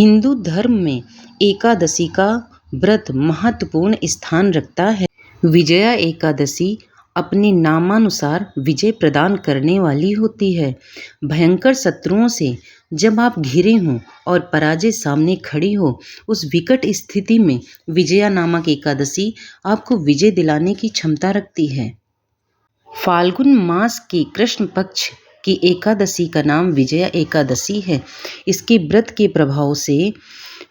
हिंदू धर्म में एकादशी का व्रत महत्वपूर्ण स्थान रखता है। विजया एकादशी अपने नामानुसार विजय प्रदान करने वाली होती है। भयंकर शत्रुओं से जब आप घिरे हों और पराजय सामने खड़ी हो, उस विकट स्थिति में विजया नामक एकादशी आपको विजय दिलाने की क्षमता रखती है। फाल्गुन मास के कृष्ण पक्ष की एकादशी का नाम विजया एकादशी है। इसके व्रत के प्रभाव से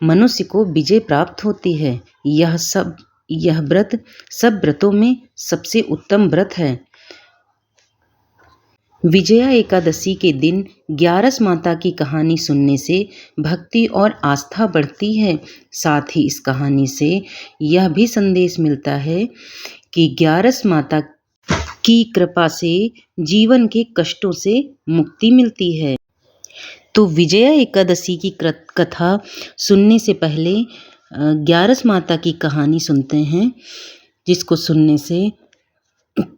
मनुष्य को विजय प्राप्त होती है। यह व्रत सब व्रतों में सबसे उत्तम व्रत है। विजया एकादशी के दिन ग्यारस माता की कहानी सुनने से भक्ति और आस्था बढ़ती है। साथ ही इस कहानी से यह भी संदेश मिलता है कि ग्यारस माता की कृपा से जीवन के कष्टों से मुक्ति मिलती है। तो विजया एकादशी की कथा सुनने से पहले ग्यारस माता की कहानी सुनते हैं, जिसको सुनने से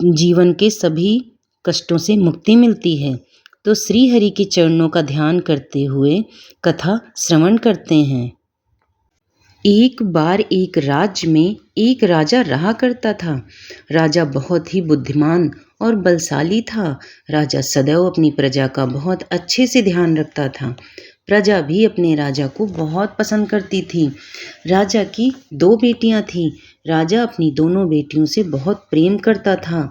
जीवन के सभी कष्टों से मुक्ति मिलती है। तो श्री हरि के चरणों का ध्यान करते हुए कथा श्रवण करते हैं। एक बार एक राज्य में एक राजा रहा करता था। राजा बहुत ही बुद्धिमान और बलशाली था। राजा सदैव अपनी प्रजा का बहुत अच्छे से ध्यान रखता था। प्रजा भी अपने राजा को बहुत पसंद करती थी। राजा की 2 बेटियां थीं। राजा अपनी दोनों बेटियों से बहुत प्रेम करता था।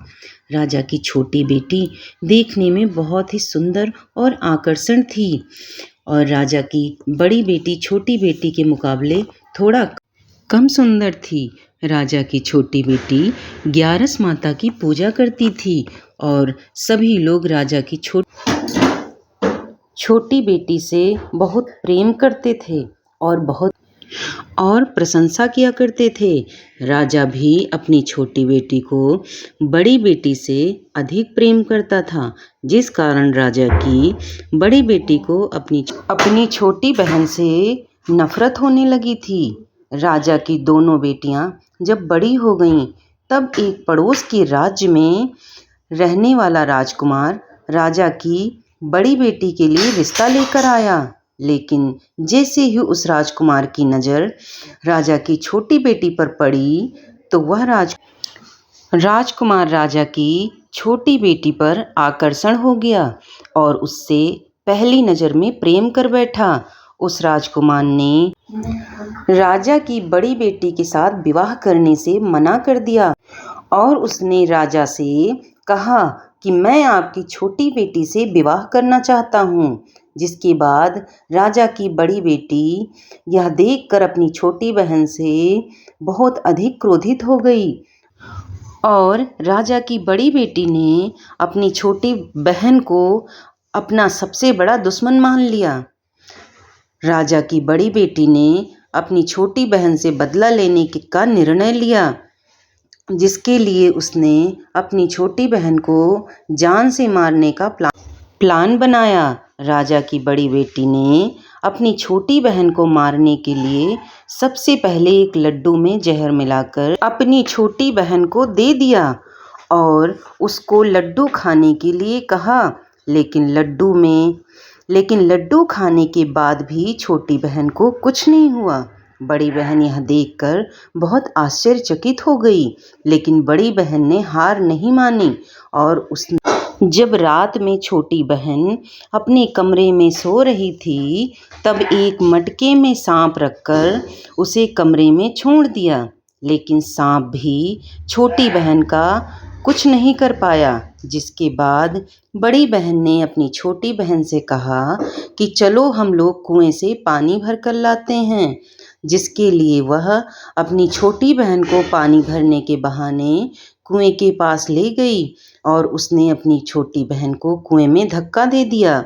राजा की छोटी बेटी देखने में बहुत ही सुंदर और आकर्षण थी और राजा की बड़ी बेटी छोटी बेटी के मुकाबले थोड़ा कम सुंदर थी। राजा की छोटी बेटी ग्यारस माता की पूजा करती थी और सभी लोग राजा की छोटी बेटी से बहुत प्रेम करते थे और प्रशंसा किया करते थे। राजा भी अपनी छोटी बेटी को बड़ी बेटी से अधिक प्रेम करता था, जिस कारण राजा की बड़ी बेटी को अपनी छोटी बहन से नफरत होने लगी थी। राजा की दोनों बेटियां जब बड़ी हो गईं, तब एक पड़ोस के राज्य में रहने वाला राजकुमार राजा की बड़ी बेटी के लिए रिश्ता लेकर आया। लेकिन जैसे ही उस राजकुमार की नज़र राजा की छोटी बेटी पर पड़ी, तो वह राजकुमार राजा की छोटी बेटी पर आकर्षण हो गया और उससे पहली नज़र में प्रेम कर बैठा। उस राजकुमार ने राजा की बड़ी बेटी के साथ विवाह करने से मना कर दिया और उसने राजा से कहा कि मैं आपकी छोटी बेटी से विवाह करना चाहता हूँ। जिसके बाद राजा की बड़ी बेटी यह देखकर अपनी छोटी बहन से बहुत अधिक क्रोधित हो गई और राजा की बड़ी बेटी ने अपनी छोटी बहन को अपना सबसे बड़ा दुश्मन मान लिया। राजा की बड़ी बेटी ने अपनी छोटी बहन से बदला लेने का निर्णय लिया, जिसके लिए उसने अपनी छोटी बहन को जान से मारने का प्लान बनाया। राजा की बड़ी बेटी ने अपनी छोटी बहन को मारने के लिए सबसे पहले एक लड्डू में जहर मिलाकर अपनी छोटी बहन को दे दिया और उसको लड्डू खाने के लिए कहा। लेकिन लड्डू खाने के बाद भी छोटी बहन को कुछ नहीं हुआ। बड़ी बहन यह देखकर बहुत आश्चर्यचकित हो गई, लेकिन बड़ी बहन ने हार नहीं मानी और जब रात में छोटी बहन अपने कमरे में सो रही थी, तब एक मटके में सांप रखकर उसे कमरे में छोड़ दिया। लेकिन सांप भी छोटी बहन का कुछ नहीं कर पाया। जिसके बाद बड़ी बहन ने अपनी छोटी बहन से कहा कि चलो हम लोग कुएं से पानी भर कर लाते हैं। जिसके लिए वह अपनी छोटी बहन को पानी भरने के बहाने कुएं के पास ले गई और उसने अपनी छोटी बहन को कुएं में धक्का दे दिया।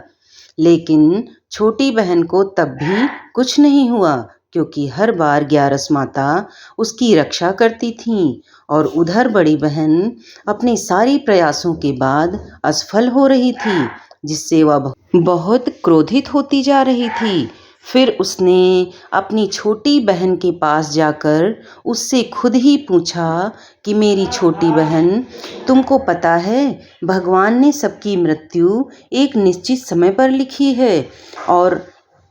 लेकिन छोटी बहन को तब भी कुछ नहीं हुआ, क्योंकि हर बार ग्यारस माता उसकी रक्षा करती थीं और उधर बड़ी बहन अपने सारे प्रयासों के बाद असफल हो रही थी, जिससे वह बहुत क्रोधित होती जा रही थी। फिर उसने अपनी छोटी बहन के पास जाकर उससे खुद ही पूछा कि मेरी छोटी बहन, तुमको पता है भगवान ने सबकी मृत्यु एक निश्चित समय पर लिखी है और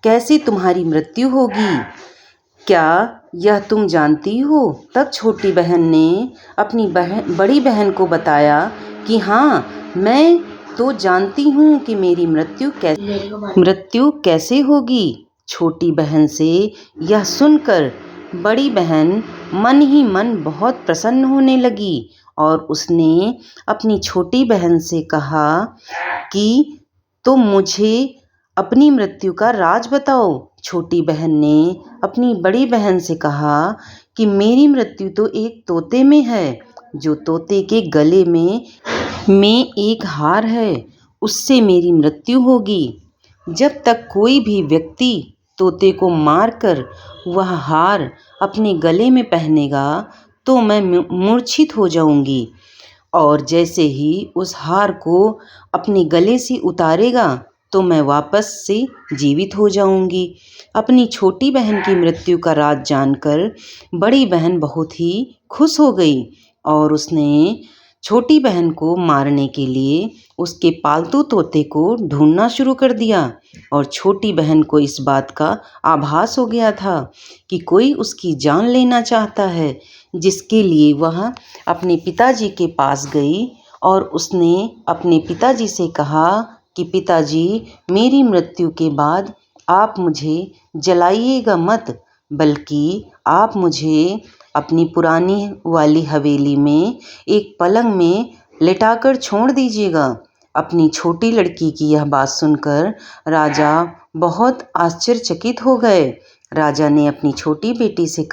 कैसे तुम्हारी मृत्यु होगी, क्या यह तुम जानती हो? तब छोटी बहन ने अपनी बड़ी बहन को बताया कि हाँ, मैं तो जानती हूँ कि मेरी मृत्यु कैसे होगी। छोटी बहन से यह सुनकर बड़ी बहन मन ही मन बहुत प्रसन्न होने लगी और उसने अपनी छोटी बहन से कहा कि तुम मुझे अपनी मृत्यु का राज बताओ। छोटी बहन ने अपनी बड़ी बहन से कहा कि मेरी मृत्यु तो एक तोते में है, जो तोते के गले में एक हार है, उससे मेरी मृत्यु होगी। जब तक कोई भी व्यक्ति तोते को मारकर वह हार अपने गले में पहनेगा तो मैं मूर्छित हो जाऊंगी, और जैसे ही उस हार को अपने गले से उतारेगा तो मैं वापस से जीवित हो जाऊंगी। अपनी छोटी बहन की मृत्यु का राज जानकर बड़ी बहन बहुत ही खुश हो गई और उसने छोटी बहन को मारने के लिए उसके पालतू तोते को ढूंढना शुरू कर दिया। और छोटी बहन को इस बात का आभास हो गया था कि कोई उसकी जान लेना चाहता है, जिसके लिए वह अपने पिताजी के पास गई और उसने अपने पिताजी से कहा कि पिताजी, मेरी मृत्यु के बाद आप मुझे जलाइएगा मत, बल्कि आप मुझे अपनी पुरानी वाली हवेली में एक पलंग में लिटाकर छोड़ दीजिएगा। अपनी छोटी लड़की की यह बात सुनकर राजा बहुत आश्चर्यचकित हो गए। राजा ने अपनी छोटी बेटी से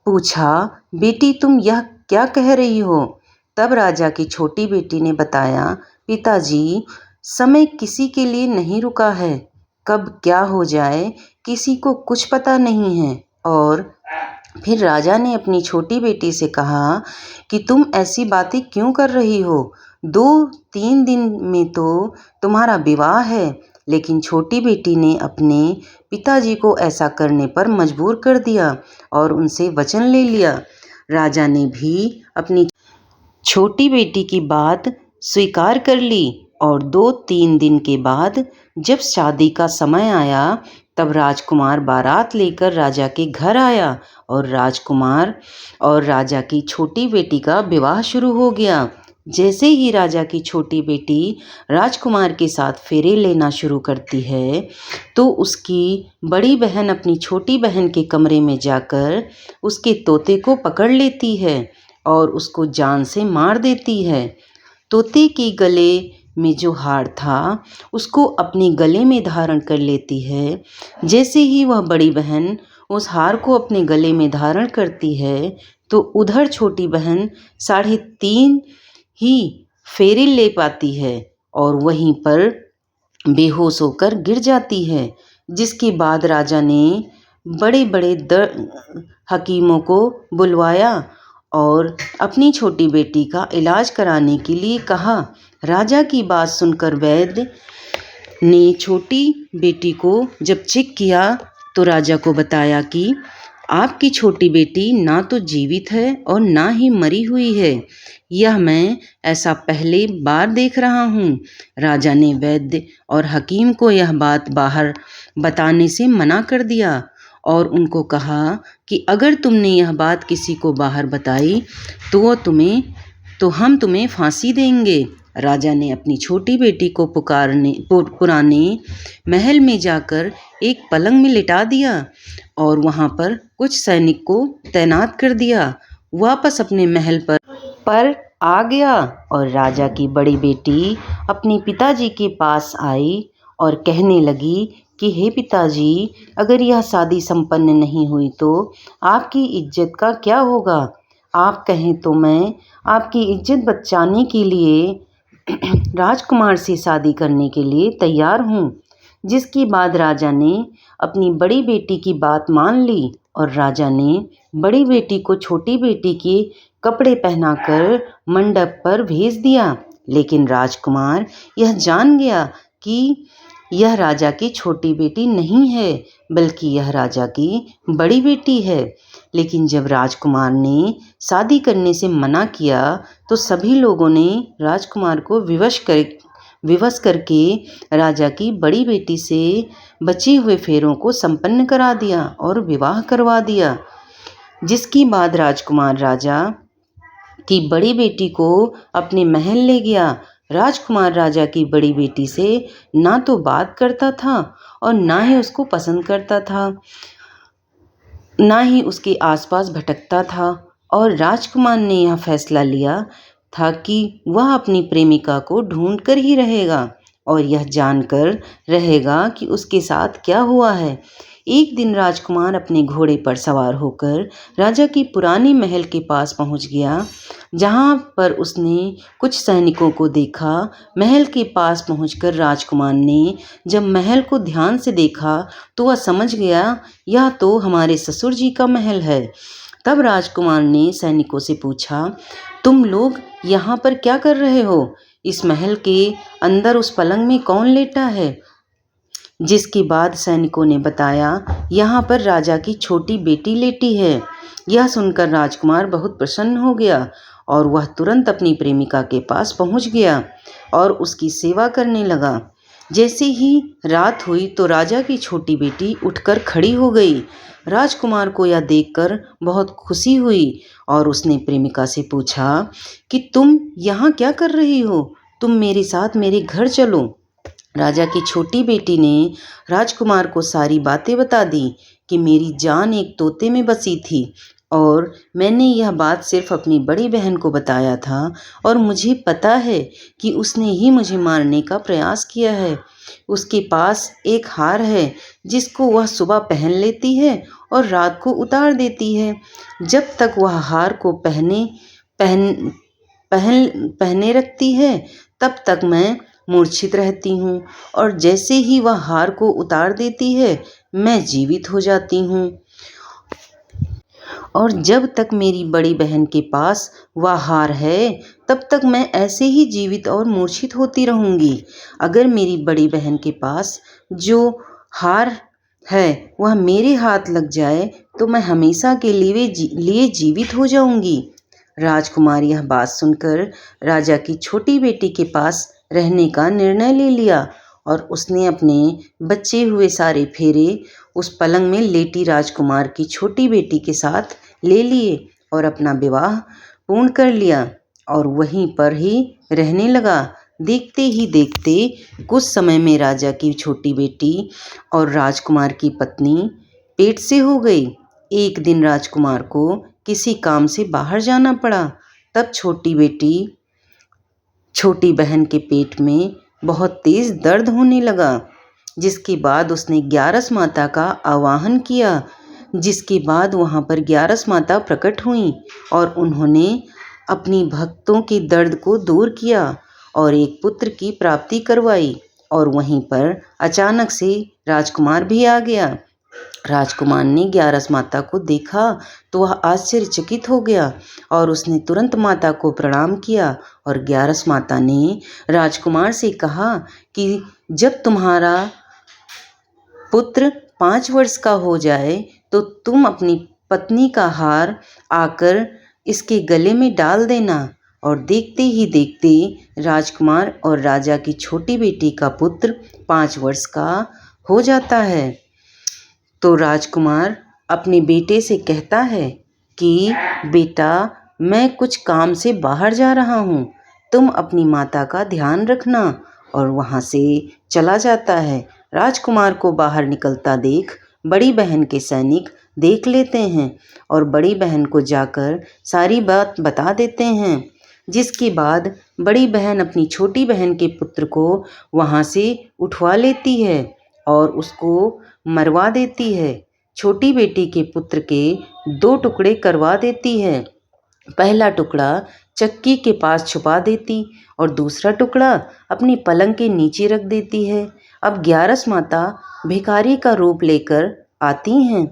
पूछा, बेटी तुम यह क्या कह रही हो? तब राजा की छोटी बेटी ने बताया, पिताजी, समय किसी के लिए नहीं रुका है, कब क्या हो जाए किसी को कुछ पता नहीं है। और फिर राजा ने अपनी छोटी बेटी से कहा कि तुम ऐसी बातें क्यों कर रही हो? 2-3 दिन में तो तुम्हारा विवाह है। लेकिन छोटी बेटी ने अपने पिताजी को ऐसा करने पर मजबूर कर दिया और उनसे वचन ले लिया। राजा ने भी अपनी छोटी बेटी की बात स्वीकार कर ली और 2-3 दिन के बाद जब शादी का समय आया तब राजकुमार बारात लेकर राजा के घर आया और राजकुमार और राजा की छोटी बेटी का विवाह शुरू हो गया। जैसे ही राजा की छोटी बेटी राजकुमार के साथ फेरे लेना शुरू करती है तो उसकी बड़ी बहन अपनी छोटी बहन के कमरे में जाकर उसके तोते को पकड़ लेती है और उसको जान से मार देती है। तोते के गले में जो हार था उसको अपने गले में धारण कर लेती है। जैसे ही वह बड़ी बहन उस हार को अपने गले में धारण करती है तो उधर छोटी बहन 3.5 ही फेरे ले पाती है और वहीं पर बेहोश होकर गिर जाती है। जिसके बाद राजा ने बड़े बड़े हकीमों को बुलवाया और अपनी छोटी बेटी का इलाज कराने के लिए कहा। राजा की बात सुनकर वैद्य ने छोटी बेटी को जब चेक किया तो राजा को बताया कि आपकी छोटी बेटी ना तो जीवित है और ना ही मरी हुई है, यह मैं ऐसा पहले बार देख रहा हूँ। राजा ने वैद्य और हकीम को यह बात बाहर बताने से मना कर दिया और उनको कहा कि अगर तुमने यह बात किसी को बाहर बताई तो हम तुम्हें फांसी देंगे। राजा ने अपनी छोटी बेटी को पुराने महल में जाकर एक पलंग में लिटा दिया और वहाँ पर कुछ सैनिक को तैनात कर दिया। वापस अपने महल पर आ गया और राजा की बड़ी बेटी अपने पिताजी के पास आई और कहने लगी कि हे पिताजी, अगर यह शादी संपन्न नहीं हुई तो आपकी इज्जत का क्या होगा? आप कहें तो मैं आपकी इज्जत बचाने के लिए राजकुमार से शादी करने के लिए तैयार हूँ। जिसके बाद राजा ने अपनी बड़ी बेटी की बात मान ली और राजा ने बड़ी बेटी को छोटी बेटी के कपड़े पहनाकर मंडप पर भेज दिया। लेकिन राजकुमार यह जान गया कि यह राजा की छोटी बेटी नहीं है, बल्कि यह राजा की बड़ी बेटी है। लेकिन जब राजकुमार ने शादी करने से मना किया तो सभी लोगों ने राजकुमार को विवश करके राजा की बड़ी बेटी से बचे हुए फेरों को संपन्न करा दिया और विवाह करवा दिया। जिसके बाद राजकुमार राजा की बड़ी बेटी को अपने महल ले गया। राजकुमार राजा की बड़ी बेटी से ना तो बात करता था और ना ही उसको पसंद करता था, ना ही उसके आसपास भटकता था। और राजकुमार ने यह फैसला लिया था कि वह अपनी प्रेमिका को ढूंढ कर ही रहेगा और यह जानकर रहेगा कि उसके साथ क्या हुआ है। एक दिन राजकुमार अपने घोड़े पर सवार होकर राजा की पुरानी महल के पास पहुंच गया, जहां पर उसने कुछ सैनिकों को देखा। महल के पास पहुंचकर राजकुमार ने जब महल को ध्यान से देखा तो वह समझ गया यह तो हमारे ससुर जी का महल है। तब राजकुमार ने सैनिकों से पूछा, तुम लोग यहाँ पर क्या कर रहे हो? इस महल के अंदर उस पलंग में कौन लेटा है? जिसके बाद सैनिकों ने बताया, यहाँ पर राजा की छोटी बेटी लेटी है। यह सुनकर राजकुमार बहुत प्रसन्न हो गया और वह तुरंत अपनी प्रेमिका के पास पहुँच गया और उसकी सेवा करने लगा। जैसे ही रात हुई तो राजा की छोटी बेटी उठकर खड़ी हो गई। राजकुमार को यह देखकर बहुत खुशी हुई और उसने प्रेमिका से पूछा कि तुम यहाँ क्या कर रही हो? तुम मेरे साथ मेरे घर चलो। राजा की छोटी बेटी ने राजकुमार को सारी बातें बता दी कि मेरी जान एक तोते में बसी थी और मैंने यह बात सिर्फ अपनी बड़ी बहन को बताया था और मुझे पता है कि उसने ही मुझे मारने का प्रयास किया है। उसके पास एक हार है जिसको वह सुबह पहन लेती है और रात को उतार देती है। जब तक वह हार को पहने रखती है तब तक मैं मूर्छित रहती हूँ और जैसे ही वह हार को उतार देती है मैं जीवित हो जाती हूँ। और जब तक मेरी बड़ी बहन के पास वह हार है तब तक मैं ऐसे ही जीवित और मूर्छित होती रहूँगी। अगर मेरी बड़ी बहन के पास जो हार है वह मेरे हाथ लग जाए तो मैं हमेशा के लिए जीवित हो जाऊँगी। राजकुमार यह बात सुनकर राजा की छोटी बेटी के पास रहने का निर्णय ले लिया और उसने अपने बचे हुए सारे फेरे उस पलंग में लेटी राजकुमार की छोटी बेटी के साथ ले लिए और अपना विवाह पूर्ण कर लिया और वहीं पर ही रहने लगा। देखते ही देखते कुछ समय में राजा की छोटी बेटी और राजकुमार की पत्नी पेट से हो गई। एक दिन राजकुमार को किसी काम से बाहर जाना पड़ा। तब छोटी बहन के पेट में बहुत तेज दर्द होने लगा, जिसके बाद उसने ग्यारस माता का आवाहन किया। जिसके बाद वहाँ पर ग्यारस माता प्रकट हुई और उन्होंने अपनी भक्तों के दर्द को दूर किया और एक पुत्र की प्राप्ति करवाई। और वहीं पर अचानक से राजकुमार भी आ गया। राजकुमार ने ग्यारस माता को देखा तो वह आश्चर्यचकित हो गया और उसने तुरंत माता को प्रणाम किया और ग्यारस माता ने राजकुमार से कहा कि जब तुम्हारा पुत्र 5 वर्ष का हो जाए तो तुम अपनी पत्नी का हार आकर इसके गले में डाल देना। और देखते ही देखते राजकुमार और राजा की छोटी बेटी का पुत्र 5 वर्ष का हो जाता है। तो राजकुमार अपने बेटे से कहता है कि बेटा, मैं कुछ काम से बाहर जा रहा हूँ, तुम अपनी माता का ध्यान रखना। और वहाँ से चला जाता है। राजकुमार को बाहर निकलता देख बड़ी बहन के सैनिक देख लेते हैं और बड़ी बहन को जाकर सारी बात बता देते हैं। जिसके बाद बड़ी बहन अपनी छोटी बहन के पुत्र को वहाँ से उठवा लेती है और उसको मरवा देती है। छोटी बेटी के पुत्र के 2 टुकड़े करवा देती है। पहला टुकड़ा चक्की के पास छुपा देती और दूसरा टुकड़ा अपनी पलंग के नीचे रख देती है। अब ग्यारस माता भिखारी का रूप लेकर आती हैं।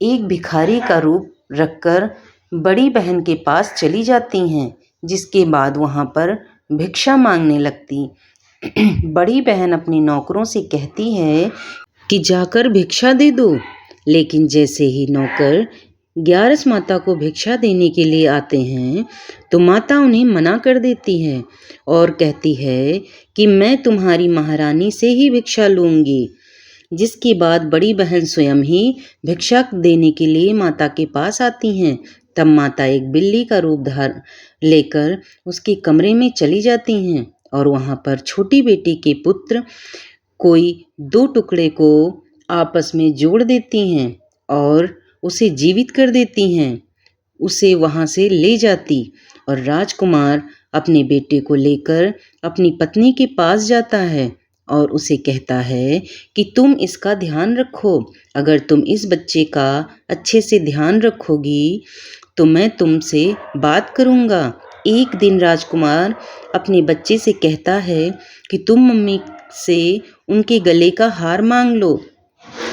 एक भिखारी का रूप रखकर बड़ी बहन के पास चली जाती हैं, जिसके बाद वहाँ पर भिक्षा मांगने लगती। बड़ी बहन अपनी नौकरों से कहती है कि जाकर भिक्षा दे दो, लेकिन जैसे ही नौकर ग्यारस माता को भिक्षा देने के लिए आते हैं तो माता उन्हें मना कर देती है और कहती है कि मैं तुम्हारी महारानी से ही भिक्षा लूँगी। जिसके बाद बड़ी बहन स्वयं ही भिक्षा देने के लिए माता के पास आती हैं। तब माता एक बिल्ली का रूप धार लेकर उसके कमरे में चली जाती हैं और वहाँ पर छोटी बेटी के पुत्र कोई दो टुकड़े को आपस में जोड़ देती हैं और उसे जीवित कर देती हैं। उसे वहाँ से ले जाती और राजकुमार अपने बेटे को लेकर अपनी पत्नी के पास जाता है और उसे कहता है कि तुम इसका ध्यान रखो। अगर तुम इस बच्चे का अच्छे से ध्यान रखोगी तो मैं तुमसे बात करूँगा। एक दिन राजकुमार अपने बच्चे से कहता है कि तुम मम्मी से उनके गले का हार मांग लो।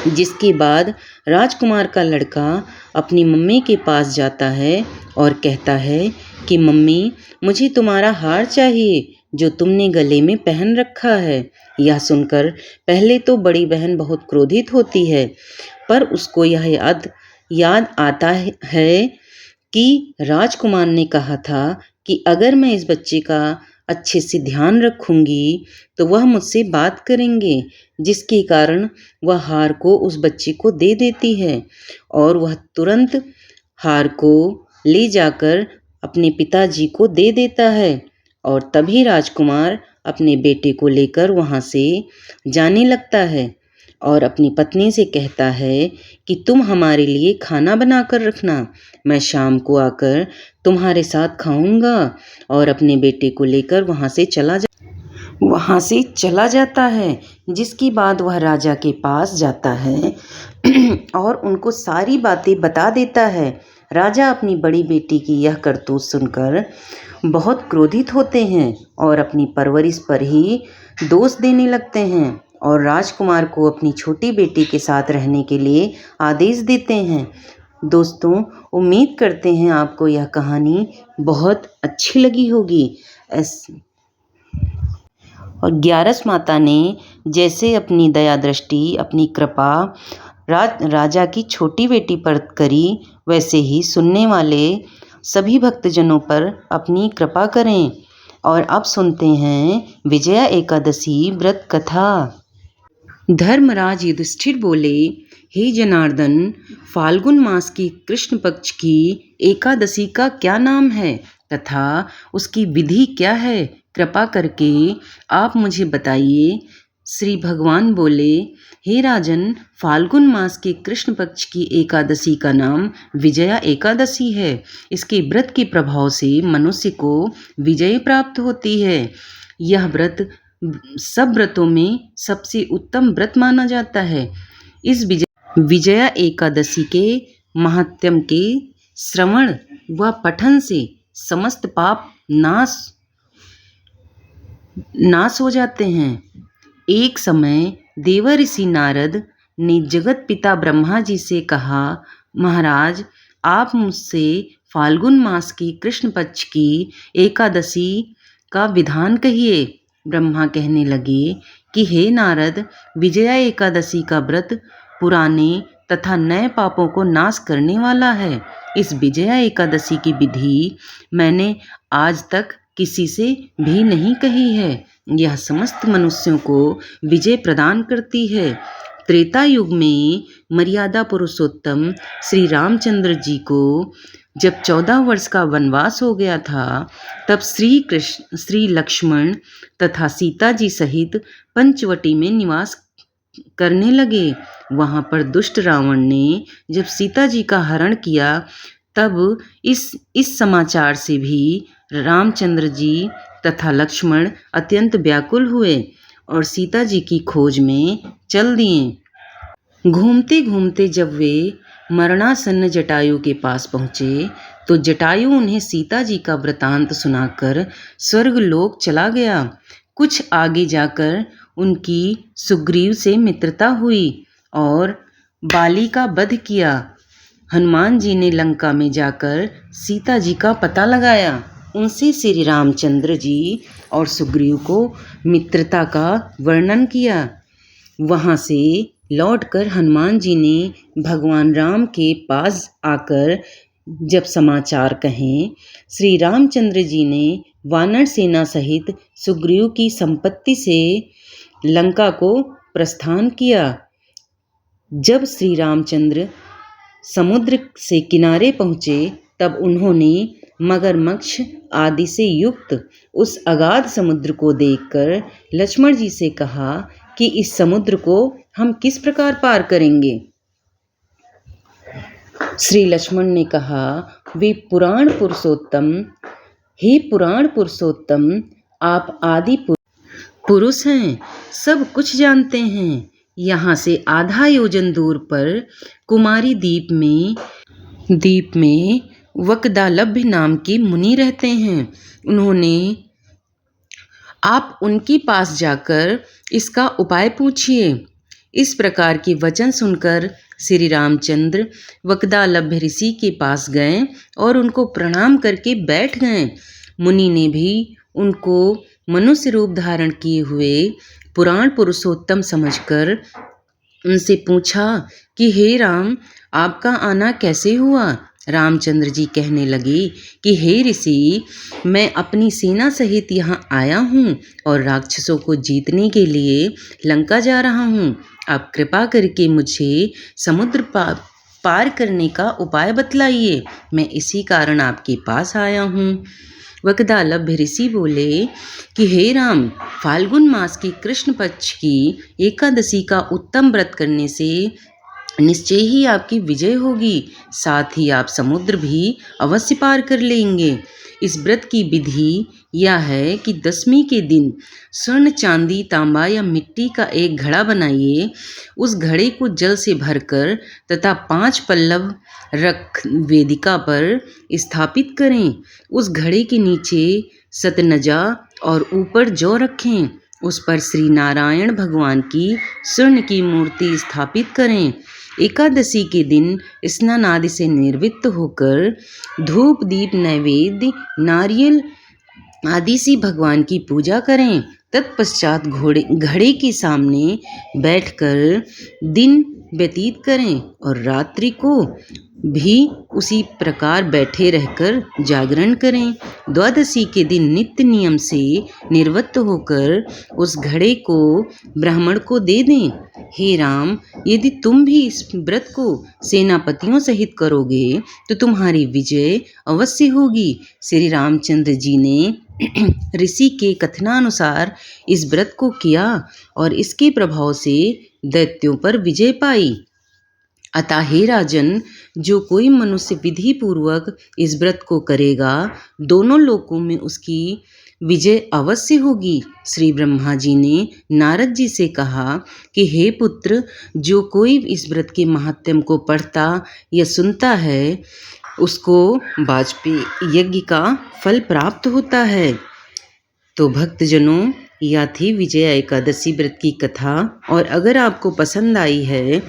जिसके बाद राजकुमार का लड़का अपनी मम्मी के पास जाता है और कहता है कि मम्मी, मुझे तुम्हारा हार चाहिए जो तुमने गले में पहन रखा है। यह सुनकर पहले तो बड़ी बहन बहुत क्रोधित होती है, पर उसको यह याद आता है कि राजकुमार ने कहा था कि अगर मैं इस बच्चे का अच्छे से ध्यान रखूंगी तो वह मुझसे बात करेंगे, जिसके कारण वह हार को उस बच्चे को दे देती है और वह तुरंत हार को ले जाकर अपने पिताजी को दे देता है। और तभी राजकुमार अपने बेटे को लेकर वहाँ से जाने लगता है और अपनी पत्नी से कहता है कि तुम हमारे लिए खाना बना कर रखना, मैं शाम को आकर तुम्हारे साथ खाऊंगा। और अपने बेटे को लेकर वहाँ से चला जाता है। जिसके बाद वह राजा के पास जाता है और उनको सारी बातें बता देता है। राजा अपनी बड़ी बेटी की यह करतूत सुनकर बहुत क्रोधित होते हैं और अपनी परवरिश पर ही दोष देने लगते हैं और राजकुमार को अपनी छोटी बेटी के साथ रहने के लिए आदेश देते हैं। दोस्तों, उम्मीद करते हैं आपको यह कहानी बहुत अच्छी लगी होगी। और ग्यारस माता ने जैसे अपनी दया दृष्टि, अपनी कृपा राजा की छोटी बेटी पर करी, वैसे ही सुनने वाले सभी भक्तजनों पर अपनी कृपा करें। और अब सुनते हैं विजया एकादशी व्रत कथा। धर्मराज युधिष्ठिर बोले, हे जनार्दन, फाल्गुन मास की कृष्ण पक्ष की एकादशी का क्या नाम है तथा उसकी विधि क्या है? कृपा करके आप मुझे बताइए। श्री भगवान बोले, हे राजन, फाल्गुन मास के कृष्ण पक्ष की एकादशी का नाम विजया एकादशी है। इसके व्रत के प्रभाव से मनुष्य को विजय प्राप्त होती है। यह व्रत सब व्रतों में सबसे उत्तम व्रत माना जाता है। इस विजया एकादशी के महात्म्य के श्रवण व पठन से समस्त पाप नाश हो जाते हैं। एक समय देवर्षि नारद ने जगत पिता ब्रह्मा जी से कहा, महाराज, आप मुझसे फाल्गुन मास की कृष्ण पक्ष की एकादशी का विधान कहिए। ब्रह्मा कहने लगे कि हे नारद, विजया एकादशी का व्रत पुराने तथा नए पापों को नाश करने वाला है। इस विजया एकादशी की विधि मैंने आज तक किसी से भी नहीं कही है। यह समस्त मनुष्यों को विजय प्रदान करती है। त्रेता युग में मर्यादा पुरुषोत्तम श्री रामचंद्र जी को जब 14 वर्ष का वनवास हो गया था, तब श्री लक्ष्मण तथा सीता जी सहित पंचवटी में निवास करने लगे। वहाँ पर दुष्ट रावण ने जब सीता जी का हरण किया, तब इस समाचार से भी रामचंद्र जी तथा लक्ष्मण अत्यंत व्याकुल हुए और सीता जी की खोज में चल दिए। घूमते घूमते जब वे मरणासन्न जटायु के पास पहुँचे, तो जटायु उन्हें सीता जी का वृतांत सुनाकर स्वर्गलोक चला गया। कुछ आगे जाकर उनकी सुग्रीव से मित्रता हुई और बाली का वध किया। हनुमान जी ने लंका में जाकर सीता जी का पता लगाया। उनसे श्री रामचंद्र जी और सुग्रीव को मित्रता का वर्णन किया। वहाँ से लौटकर हनुमान जी ने भगवान राम के पास आकर जब समाचार कहें, श्री रामचंद्र जी ने वानर सेना सहित सुग्रीव की संपत्ति से लंका को प्रस्थान किया। जब श्री रामचंद्र समुद्र से किनारे पहुँचे तब उन्होंने मगरमच्छ आदि से युक्त उस अगाध समुद्र को देखकर लक्ष्मण जी से कहा कि इस समुद्र को हम किस प्रकार पार करेंगे। श्री लक्ष्मण ने कहा, वे पुराण पुरुषोत्तम, हे पुराण पुरुषोत्तम, आप आदि पुरुष हैं, सब कुछ जानते हैं। यहाँ से आधा योजन दूर पर कुमारी द्वीप में वक्दालभ्य नाम के मुनि रहते हैं। आप उनके पास जाकर इसका उपाय पूछिए। इस प्रकार के वचन सुनकर श्री रामचंद्र वक्दालभ्य ऋषि के पास गए और उनको प्रणाम करके बैठ गए। मुनि ने भी उनको मनुष्य रूप धारण किए हुए पुराण पुरुषोत्तम समझकर उनसे पूछा कि हे राम, आपका आना कैसे हुआ। रामचंद्र जी कहने लगे कि हे ऋषि, मैं अपनी सेना सहित यहाँ आया हूँ और राक्षसों को जीतने के लिए लंका जा रहा हूँ। आप कृपा करके मुझे समुद्र पार करने का उपाय बतलाइए, मैं इसी कारण आपके पास आया हूँ। वक्दालभ्य ऋषि बोले कि हे राम, फाल्गुन मास की कृष्ण पक्ष की एकादशी का उत्तम व्रत करने से निश्चय ही आपकी विजय होगी, साथ ही आप समुद्र भी अवश्य पार कर लेंगे। इस व्रत की विधि यह है कि दशमी के दिन स्वर्ण, चांदी, तांबा या मिट्टी का एक घड़ा बनाइए। उस घड़े को जल से भरकर तथा 5 पल्लव रख वेदिका पर स्थापित करें। उस घड़े के नीचे सतनजा और ऊपर जौ रखें। उस पर श्री नारायण भगवान की स्वर्ण की मूर्ति स्थापित करें। एकादशी के दिन स्नान आदि से निर्वृत्त होकर धूप, दीप, नैवेद्य, नारियल आदि से भगवान की पूजा करें। तत्पश्चात घड़े के सामने बैठकर दिन व्यतीत करें और रात्रि को भी उसी प्रकार बैठे रहकर जागरण करें। द्वादशी के दिन नित्य नियम से निर्वृत्त होकर उस घड़े को ब्राह्मण को दे दें। हे राम, यदि तुम भी इस व्रत को सेनापतियों सहित करोगे तो तुम्हारी विजय अवश्य होगी। श्री रामचंद्र जी ने ऋषि के कथनानुसार इस व्रत को किया और इसके प्रभाव से दैत्यों पर विजय पाई। अतः हे राजन, जो कोई मनुष्य विधि पूर्वक इस व्रत को करेगा, दोनों लोकों में उसकी विजय अवश्य होगी। श्री ब्रह्मा जी ने नारद जी से कहा कि हे पुत्र, जो कोई इस व्रत के महात्म्य को पढ़ता या सुनता है, उसको वाजपेयी यज्ञ का फल प्राप्त होता है। तो भक्तजनों, यह थी विजया एकादशी व्रत की कथा, और अगर आपको पसंद आई है